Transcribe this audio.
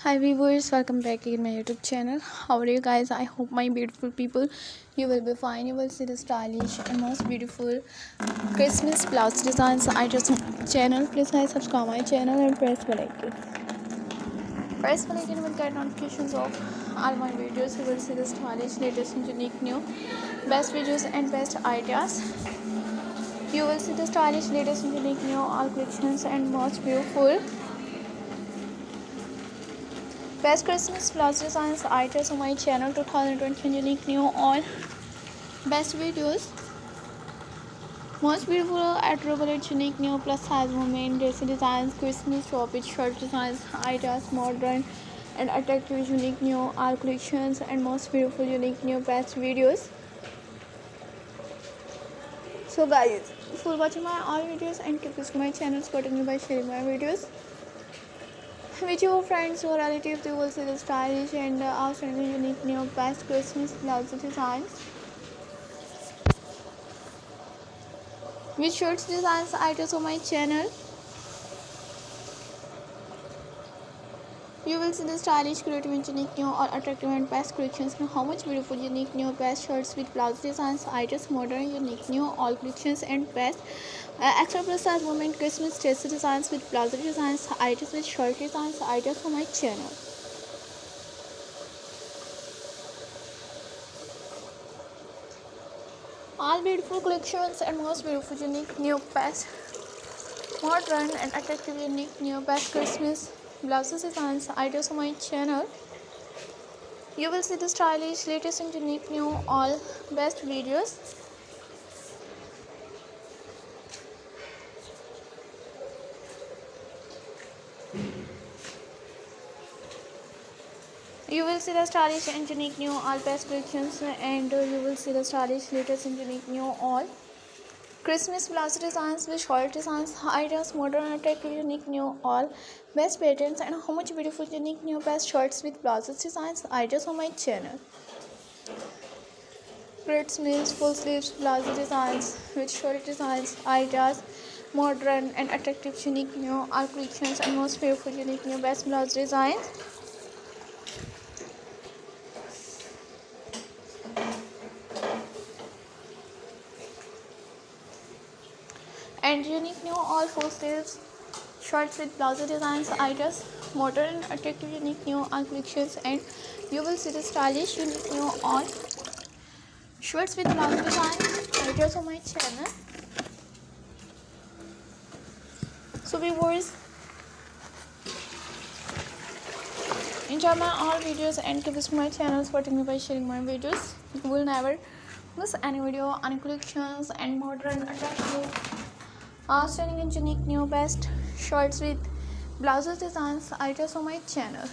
Hi viewers, welcome back in my YouTube channel. How are you guys? I hope my beautiful people you will be fine. You will see the stylish and most beautiful Christmas blouse designs I just channel. Please guys subscribe my channel and press bell icon. Press bell icon will get notifications of all my videos. You will see the stylish, latest and unique new best videos and best ideas. You will see the stylish, latest and unique new all collections and most beautiful best Christmas blouse designs ideas on my channel 2020 unique new all best videos, most beautiful, adorable and unique new plus size women dressy designs, Christmas shop shirt designs, ideas, modern and attractive unique new all collections and most beautiful unique new best videos. So guys, for watching my all videos and keep visiting my channel, supporting me by sharing my videos with your friends or relatives. You will see the stylish and outstanding unique new best Christmas blouse designs with shirts designs ideas on my channel. You will see the stylish, creative and unique new or attractive and best collections and how much beautiful unique new best shirts with blouse designs ideas, modern unique new all collections and best extra plus size women Christmas dress designs with blouse designs ideas with shirt designs ideas on my channel. All beautiful collections and most beautiful unique new best modern and attractive unique new best Christmas blouses designs ideas on my channel. You will see the stylish, latest and unique new all best videos. You will see the stylish and unique new all best collections and you will see the stylish, latest and unique new all Christmas blouse designs with short designs, ideas, modern, attractive, unique, new, all best patterns, and how much beautiful, unique, new, best shirts with blouses designs, ideas on my channel. Christmas full sleeves blouse designs with short designs, ideas, modern and attractive, unique, new, all collections, and most beautiful, unique, new, best blouse designs. And unique new all full sleeves shirts with blouse designs ideas, modern and attractive unique new all collections, and you will see the stylish unique new all shirts with blouse designs ideas on my channel. So viewers, enjoy my all videos and keep visiting my channel, supporting me by sharing my videos. You will never miss any video on collections and modern attractive outstanding and unique new best shirts with blouses designs ideas on my channel.